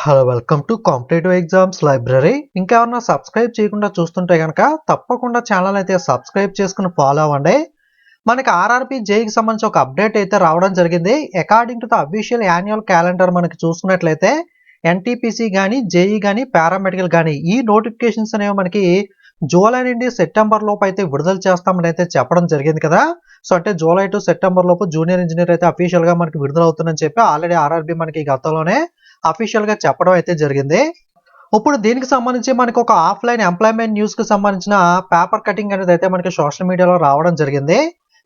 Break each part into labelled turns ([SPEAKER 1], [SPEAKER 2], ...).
[SPEAKER 1] Hello welcome to competitive exams library. ఇంకెవరన్నా subscribe చేయకుండా చూస్తుంటే కనుక తప్పకుండా ఛానల్ అయితే సబ్స్క్రైబ్ చేసుకుని ఫాలో అవ్వండి. మనకి ఆర్ఆర్బీ జేఈకి సంబంధించి ఒక అప్డేట్ అయితే రావడం జరిగింది. According to the official annual calendar మనకి చూసుకున్నట్లయితే ఎన్టీపీసీ కానీ జేఈ కానీ పారామెడికల్ కానీ ఈ నోటిఫికేషన్స్ అనేవి మనకి జూలై నుండి సెప్టెంబర్ లోపు అయితే విడుదల చేస్తామని అయితే చెప్పడం జరిగింది కదా. సో అంటే జూలై టు సెప్టెంబర్ లోపు జూనియర్ ఇంజనీర్ అయితే అఫీషియల్ గా మనకి విడుదల అవుతుందని చెప్పి ఆల్రెడీ ఆర్ఆర్బీ మనకి గతంలోనే అఫీషియల్ గా చెప్పడం అయితే జరిగింది. ఇప్పుడు దీనికి సంబంధించి మనకి ఒక ఆఫ్లైన్ ఎంప్లాయ్మెంట్ న్యూస్ కి సంబంధించిన పేపర్ కటింగ్ అనేది అయితే మనకి సోషల్ మీడియాలో రావడం జరిగింది.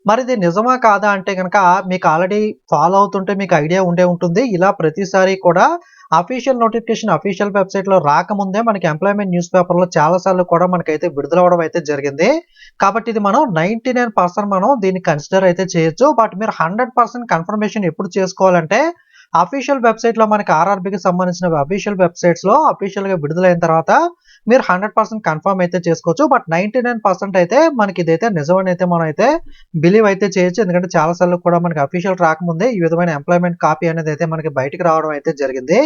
[SPEAKER 1] మరి ఇది నిజమా కాదా అంటే కనుక మీకు ఆల్రెడీ ఫాలో అవుతుంటే మీకు ఐడియా ఉండే ఉంటుంది. ఇలా ప్రతిసారి కూడా అఫీషియల్ నోటిఫికేషన్ అఫీషియల్ వెబ్సైట్ లో రాకముందే మనకి ఎంప్లాయ్మెంట్ న్యూస్ పేపర్ లో చాలా సార్లు కూడా మనకైతే విడుదలవడం అయితే జరిగింది. కాబట్టి ఇది మనం 99% మనం దీన్ని కన్సిడర్ అయితే చేయొచ్చు. బట్ మీరు 100% కన్ఫర్మేషన్ ఎప్పుడు చేసుకోవాలంటే అఫీషియల్ వెబ్సైట్ లో మనకి ఆర్ఆర్బీకి సంబంధించిన అఫీషియల్ వెబ్సైట్స్ లో అఫీషియల్ గా విడుదలైన తర్వాత మీరు 100% కన్ఫర్మ్ అయితే చేసుకోవచ్చు. బట్ 99% అయితే మనకి ఇదైతే నిజమని అయితే మనం అయితే బిలీవ్ అయితే చేయొచ్చు. ఎందుకంటే చాలా సార్లు కూడా మనకి అఫీషియల్ రాకముందే ఈ విధమైన ఎంప్లాయ్మెంట్ కాపీ అనేది అయితే మనకి బయటకు రావడం అయితే జరిగింది.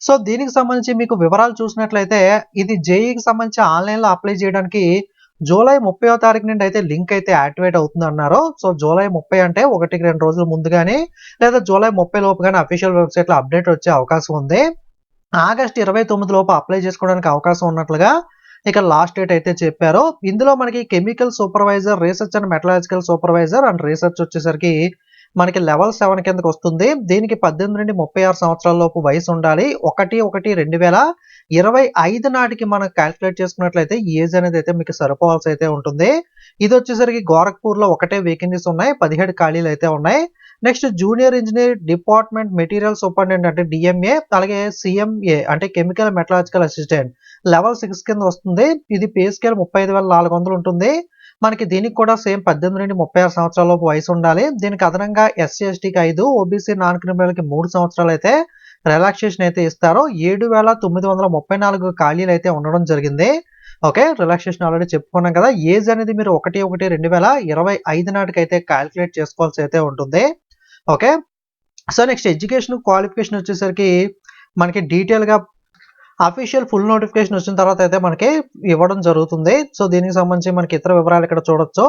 [SPEAKER 1] సో దీనికి సంబంధించి మీకు వివరాలు చూసినట్లయితే ఇది జేఈకి సంబంధించి ఆన్లైన్ లో అప్లై చేయడానికి జూలై 30వ తారీఖు నుండి అయితే లింక్ అయితే యాక్టివేట్ అవుతుంది అన్నారు. సో జూలై 30 అంటే 1-2 రోజుల ముందుగానే లేదా జూలై 30 లోపు కానీ అఫీషియల్ వెబ్సైట్ లో అప్డేట్ వచ్చే అవకాశం ఉంది. ఆగస్టు 29 లోపు అప్లై చేసుకోవడానికి అవకాశం ఉన్నట్లుగా ఇక లాస్ట్ డేట్ అయితే చెప్పారు. ఇందులో మనకి chemical supervisor, research and మెటలాజికల్ supervisor and research వచ్చేసరికి మనకి లెవెల్ 7 కిందకి వస్తుంది. దీనికి 18 నుండి 36 సంవత్సరాల లోపు వయసు ఉండాలి. 1/1/2025 నాటికి మనం క్యాల్కులేట్ చేసుకున్నట్లయితే ఏజ్ అనేది అయితే మీకు సరిపోవాల్సి అయితే ఉంటుంది. ఇది వచ్చేసరికి గోరఖ్పూర్ లో ఒకటే వేకెన్సీస్ ఉన్నాయి. 17 ఖాళీలు అయితే ఉన్నాయి. Next junior engineer department material superintendent అంటే డిఎంఏ, అలాగే సిఎంఏ అంటే కెమికల్ మెటలాజికల్ అసిస్టెంట్ లెవెల్ 6 కింద వస్తుంది. ఇది పే స్కేల్ 35,400 ఉంటుంది. మనకి దీనికి కూడా సేమ్ 18 నుండి 36 సంవత్సరాల లోపు వయసు ఉండాలి. దీనికి అదనంగా ఎస్సీ ఎస్టీకి 5, ఓబీసీ నాన్ క్రిమినల్కి 3 సంవత్సరాలు అయితే రిలాక్సేషన్ అయితే ఇస్తారు. 7,934 ఖాళీలు అయితే ఉండడం జరిగింది. ఓకే, రిలాక్సేషన్ ఆల్రెడీ చెప్పుకున్నాం కదా. ఏజ్ అనేది మీరు 1/1/2025 నాటికి అయితే క్యాల్కులేట్ చేసుకోవాల్సి అయితే ఉంటుంది. Okay, so next education qualification వచ్చేసరికి మనకి డీటెయిల్ గా అఫీషియల్ ఫుల్ నోటిఫికేషన్ వచ్చిన తర్వాత అయితే మనకి ఇవ్వడం జరుగుతుంది. సో దీనికి సంబంధించి మనకి ఇతర వివరాలు ఇక్కడ చూడొచ్చు.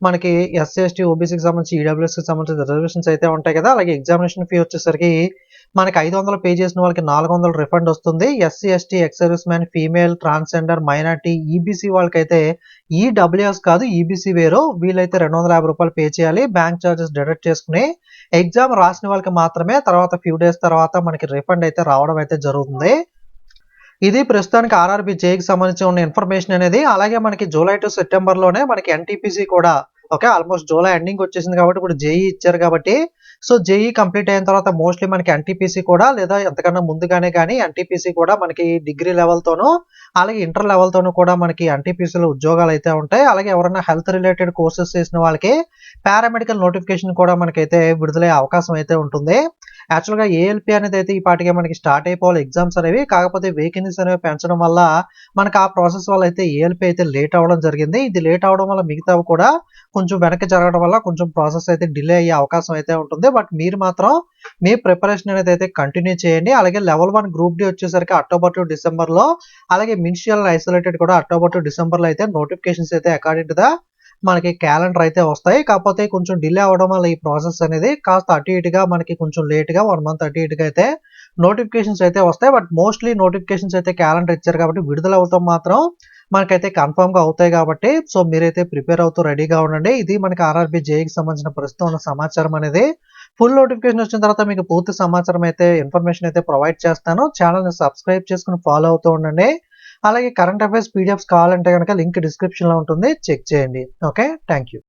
[SPEAKER 1] మనకి ఎస్సీ ఎస్టీ ఓబీసీకి సంబంధించి ఈడబ్ల్యూఎస్కి సంబంధించిన రిజర్వేషన్స్ అయితే ఉంటాయి కదా. అలాగే ఎగ్జామినేషన్ ఫీ వచ్చేసరికి మనకి 500 పే చేసిన వాళ్ళకి 400 రిఫండ్ వస్తుంది. SC ST ex service man, female, transgender, minority, EBC వాళ్ళకైతే ఈడబ్ల్యూఎస్ కాదు ఈబీసీ వేరు, వీళ్ళైతే 250 రూపాయలు పే చేయాలి. బ్యాంక్ ఛార్జెస్ డిడక్ట్ చేసుకుని ఎగ్జామ్ రాసిన వాళ్ళకి మాత్రమే తర్వాత ఫ్యూ డేస్ తర్వాత మనకి రిఫండ్ అయితే రావడం అయితే జరుగుతుంది. ఇది ప్రస్తుతానికి ఆర్ఆర్బీ జేఈకి సంబంధించి ఉన్న ఇన్ఫర్మేషన్ అనేది. అలాగే మనకి జూలై టు సెప్టెంబర్ లోనే మనకి ఎన్టీపీసీ కూడా ఓకే ఆల్మోస్ట్ జూలై ఎండింగ్ వచ్చేసింది కాబట్టి ఇప్పుడు జేఈ ఇచ్చారు కాబట్టి సో జేఈ కంప్లీట్ అయిన తర్వాత మోస్ట్లీ మనకి ఎన్టీపీసీ కూడా లేదా ఎంతకన్నా ముందుగానే కానీ ఎన్టీపీసీ కూడా మనకి డిగ్రీ లెవెల్ తోనూ అలాగే ఇంటర్ లెవెల్ తోనూ కూడా మనకి ఎన్టీపీసీలో ఉద్యోగాలు అయితే ఉంటాయి. అలాగే ఎవరైనా హెల్త్ రిలేటెడ్ కోర్సెస్ చేసిన వాళ్ళకి పారామెడికల్ నోటిఫికేషన్ కూడా మనకైతే విడుదలయ్యే అవకాశం అయితే ఉంటుంది. యాక్చువల్గా ఏఎల్పి అనేది అయితే ఈ పాటికే మనకి స్టార్ట్ అయిపోవాలి ఎగ్జామ్స్ అనేవి. కాకపోతే వేకెన్సీస్ అనేవి పెంచడం వల్ల మనకి ఆ ప్రాసెస్ వల్ల అయితే ఏఎల్పి అయితే లేట్ అవ్వడం జరిగింది. ఇది లేట్ అవడం వల్ల మిగతావి కూడా కొంచెం వెనక్కి జరగడం వల్ల కొంచెం ప్రాసెస్ అయితే డిలే అయ్యే అవకాశం అయితే ఉంటుంది. బట్ మీరు మాత్రం మీ ప్రిపరేషన్ అనేది అయితే కంటిన్యూ చేయండి. అలాగే లెవెల్ 1 గ్రూప్ డి వచ్చేసరికి అక్టోబర్ టు డిసెంబర్ లో, అలాగే మినిస్ట్రియల్ ఐసోలేటెడ్ కూడా అక్టోబర్ టు డిసెంబర్ లో అయితే నోటిఫికేషన్స్ అయితే అకార్డింగ్ టు ద మనకి క్యాలెండర్ అయితే వస్తాయి. కాకపోతే కొంచెం డిలే అవ్వడం వల్ల ఈ ప్రాసెస్ అనేది కాస్త అటు ఇటుగా మనకి కొంచెం లేట్ గా 1 మంత్ అటు ఇటుగా అయితే నోటిఫికేషన్స్ అయితే వస్తాయి. బట్ మోస్ట్లీ నోటిఫికేషన్స్ అయితే క్యాలెండర్ ఇచ్చారు కాబట్టి విడుదల అవుతాం మాత్రం మనకైతే కన్ఫర్మ్ గా అవుతాయి కాబట్టి సో మీరైతే ప్రిపేర్ అవుతూ రెడీగా ఉండండి. ఇది మనకి ఆర్ఆర్బీ జేఈకి సంబంధించిన ప్రస్తుతం ఉన్న సమాచారం అనేది. ఫుల్ నోటిఫికేషన్ వచ్చిన తర్వాత మీకు పూర్తి సమాచారం అయితే ఇన్ఫర్మేషన్ అయితే ప్రొవైడ్ చేస్తాను. ఛానల్ ని సబ్స్క్రైబ్ చేసుకుని ఫాలో అవుతూ ఉండండి. అలాగే కరెంట్ అఫైర్స్ పీడిఎఫ్స్ కావాలంటే కనుక లింక్ డిస్క్రిప్షన్ లో ఉంటుంది, చెక్ చేయండి. Okay, thank you.